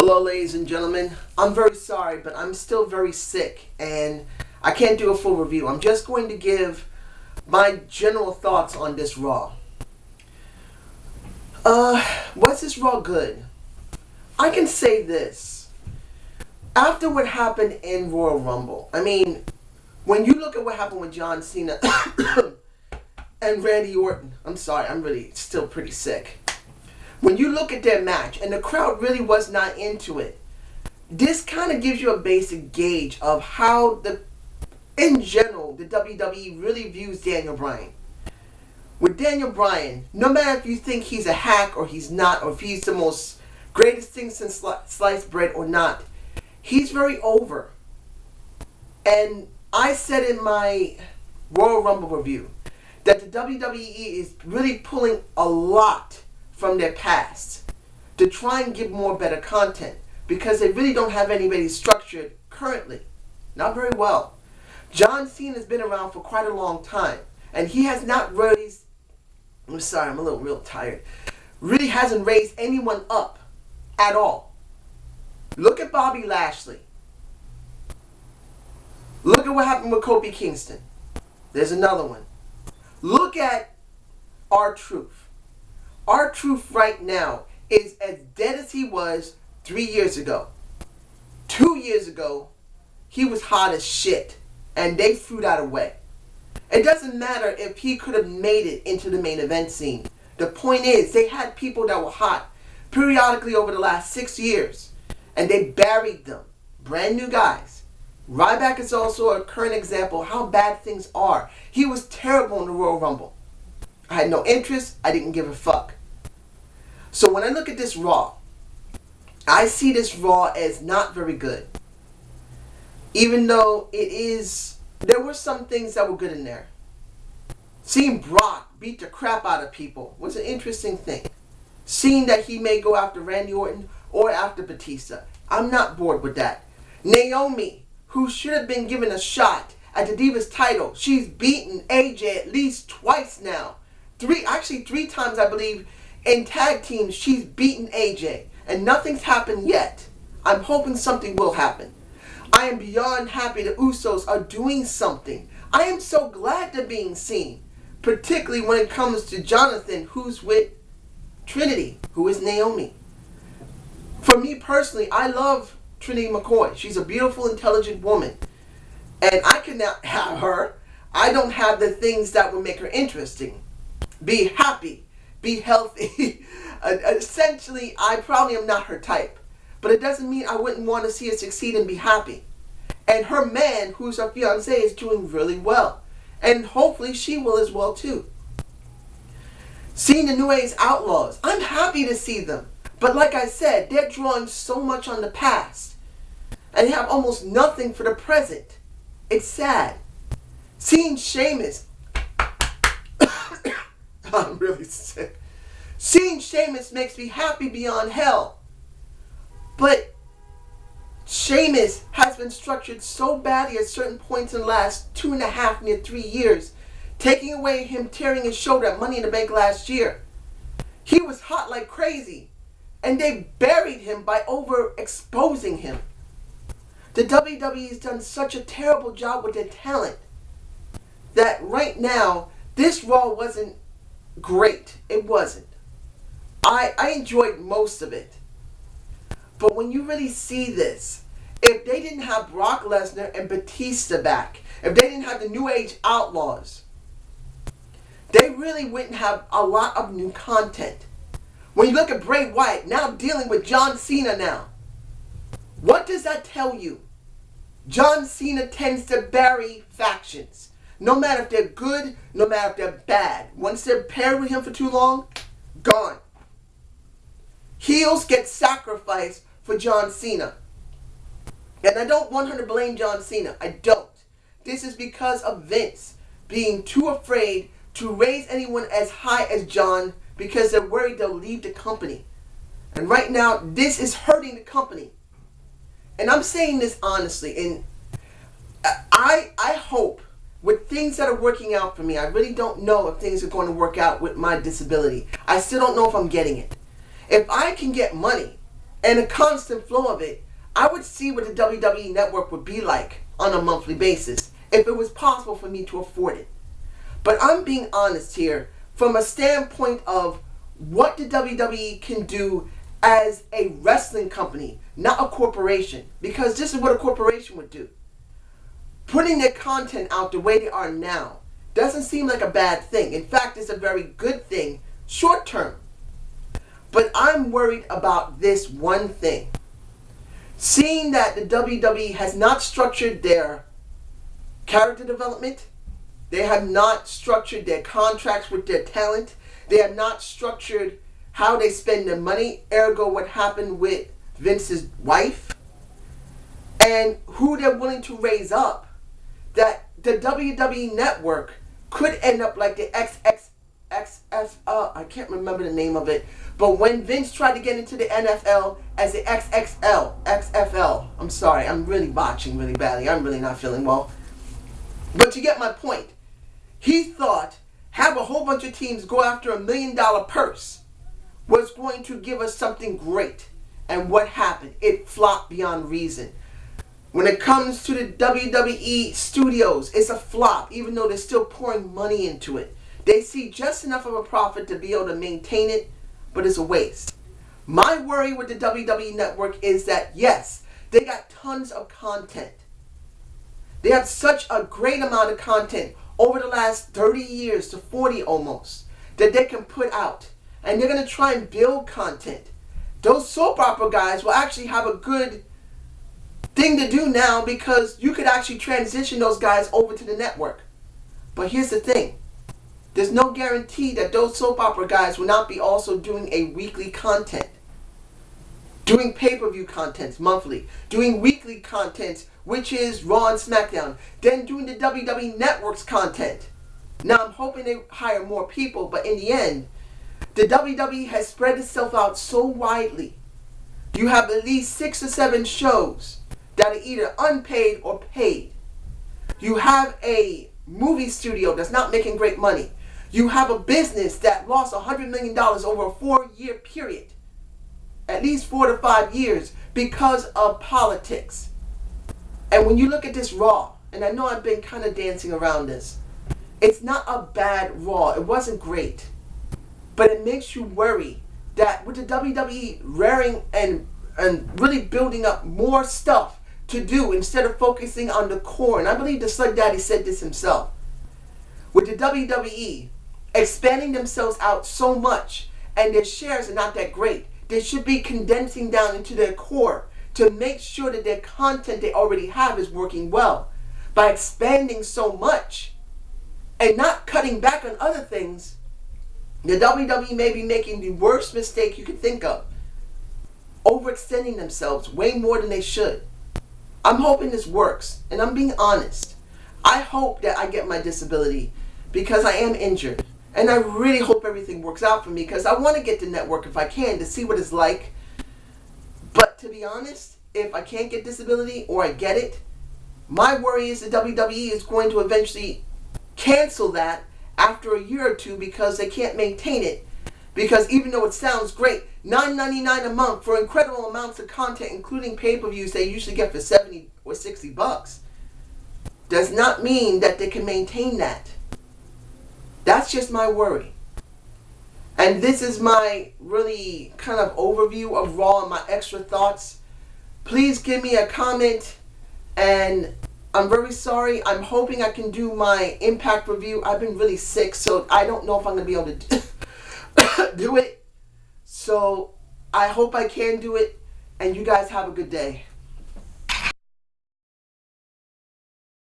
Hello, ladies and gentlemen. I'm very sorry, but I'm still very sick and I can't do a full review. I'm just going to give my general thoughts on this Raw. Was this Raw good? I can say this. After what happened in Royal Rumble, when you look at what happened with John Cena and Randy Orton, I'm sorry, I'm really still pretty sick. When you look at their match, and the crowd really was not into it, this kind of gives you a basic gauge of how in general, the WWE really views Daniel Bryan. With Daniel Bryan, no matter if you think he's a hack or he's not, or if he's the most greatest thing since sliced bread or not, he's very over. And I said in my Royal Rumble review that the WWE is really pulling a lot from their past to try and give more better content because they really don't have anybody structured currently. Not very well. John Cena has been around for quite a long time and he has not raised, I'm sorry, I'm a little real tired, really hasn't raised anyone up at all. Look at Bobby Lashley. Look at what happened with Kofi Kingston. There's another one. Look at R-Truth. R-Truth right now is as dead as he was 3 years ago. 2 years ago, he was hot as shit, and they threw that away. It doesn't matter if he could have made it into the main event scene. The point is, they had people that were hot periodically over the last 6 years, and they buried them. Brand new guys. Ryback is also a current example of how bad things are. He was terrible in the Royal Rumble. I had no interest. I didn't give a fuck. So when I look at this Raw, I see this Raw as not very good. Even though there were some things that were good in there. Seeing Brock beat the crap out of people was an interesting thing. Seeing that he may go after Randy Orton or after Batista. I'm not bored with that. Naomi, who should have been given a shot at the Divas title, she's beaten AJ at least twice now. Three times, I believe, in tag teams, she's beaten AJ. And nothing's happened yet. I'm hoping something will happen. I am beyond happy the Usos are doing something. I am so glad they're being seen. Particularly when it comes to Jonathan, who's with Trinity, who is Naomi. For me personally, I love Trinity McCoy. She's a beautiful, intelligent woman. And I cannot have her. I don't have the things that would make her interesting. Be happy. Be healthy. Essentially, I probably am not her type. But it doesn't mean I wouldn't want to see her succeed and be happy. And her man, who's her fiancé, is doing really well. And hopefully she will as well too. Seeing the New Age Outlaws, I'm happy to see them. But like I said, they're drawing so much on the past. And they have almost nothing for the present. It's sad. Seeing Sheamus, I'm really sick. Seeing Sheamus makes me happy beyond hell. But Sheamus has been structured so badly at certain points in the last 2.5, near 3 years, taking away him tearing his shoulder at Money in the Bank last year. He was hot like crazy, and they buried him by overexposing him. The WWE has done such a terrible job with their talent that right now, this Raw wasn't great. It wasn't. I enjoyed most of it. But when you really see this, if they didn't have Brock Lesnar and Batista back, if they didn't have the New Age Outlaws, they really wouldn't have a lot of new content. When you look at Bray Wyatt, now dealing with John Cena now, what does that tell you? John Cena tends to bury factions. No matter if they're good, no matter if they're bad. Once they're paired with him for too long, gone. Heels get sacrificed for John Cena. And I don't 100% blame John Cena. I don't. This is because of Vince being too afraid to raise anyone as high as John because they're worried they'll leave the company. And right now, this is hurting the company. And I'm saying this honestly. And I hope with things that are working out for me, I really don't know if things are going to work out with my disability. I still don't know if I'm getting it. If I can get money and a constant flow of it, I would see what the WWE Network would be like on a monthly basis if it was possible for me to afford it. But I'm being honest here from a standpoint of what the WWE can do as a wrestling company, not a corporation, because this is what a corporation would do. Putting their content out the way they are now doesn't seem like a bad thing. In fact, it's a very good thing short term. But I'm worried about this one thing. Seeing that the WWE has not structured their character development, they have not structured their contracts with their talent, they have not structured how they spend their money, ergo what happened with Vince's wife, and who they're willing to raise up, that the WWE Network could end up like the XFL, I can't remember the name of it, but when Vince tried to get into the NFL as the XFL, I'm sorry, I'm really botching really badly, I'm really not feeling well, but you get my point. He thought have a whole bunch of teams go after $1 million purse was going to give us something great. And what happened? It flopped beyond reason. When it comes to the WWE studios, it's a flop, even though they're still pouring money into it. They see just enough of a profit to be able to maintain it, but it's a waste. My worry with the WWE Network is that, yes, they got tons of content. They have such a great amount of content over the last 30 years to 40 almost that they can put out. And they're going to try and build content. Those soap opera guys will actually have a good thing to do now because you could actually transition those guys over to the network. But here's the thing. There's no guarantee that those soap opera guys will not be also doing a weekly content. Doing pay-per-view contents monthly. Doing weekly contents, which is Raw and SmackDown. Then doing the WWE Network's content. Now I'm hoping they hire more people, but in the end, the WWE has spread itself out so widely. You have at least 6 or 7 shows that are either unpaid or paid. You have a movie studio that's not making great money. You have a business that lost $100 million over a 4-year period. At least 4 to 5 years because of politics. And when you look at this Raw, and I know I've been kind of dancing around this, it's not a bad Raw. It wasn't great. But it makes you worry that with the WWE raring and really building up more stuff to do instead of focusing on the core, and I believe the Slug Daddy said this himself, with the WWE expanding themselves out so much and their shares are not that great, they should be condensing down into their core to make sure that their content they already have is working well. By expanding so much and not cutting back on other things, the WWE may be making the worst mistake you could think of. Overextending themselves way more than they should. I'm hoping this works, and I'm being honest. I hope that I get my disability because I am injured. And I really hope everything works out for me because I want to get the network if I can to see what it's like. But to be honest, if I can't get disability or I get it, my worry is the WWE is going to eventually cancel that after a year or two because they can't maintain it. Because even though it sounds great, $9.99 a month for incredible amounts of content, including pay-per-views they usually get for $70 or $60, does not mean that they can maintain that. That's just my worry. And this is my really kind of overview of Raw and my extra thoughts. Please give me a comment, and I'm very sorry. I'm hoping I can do my Impact review. I've been really sick, so I don't know if I'm going to be able to do it. So I hope I can do it, and you guys have a good day.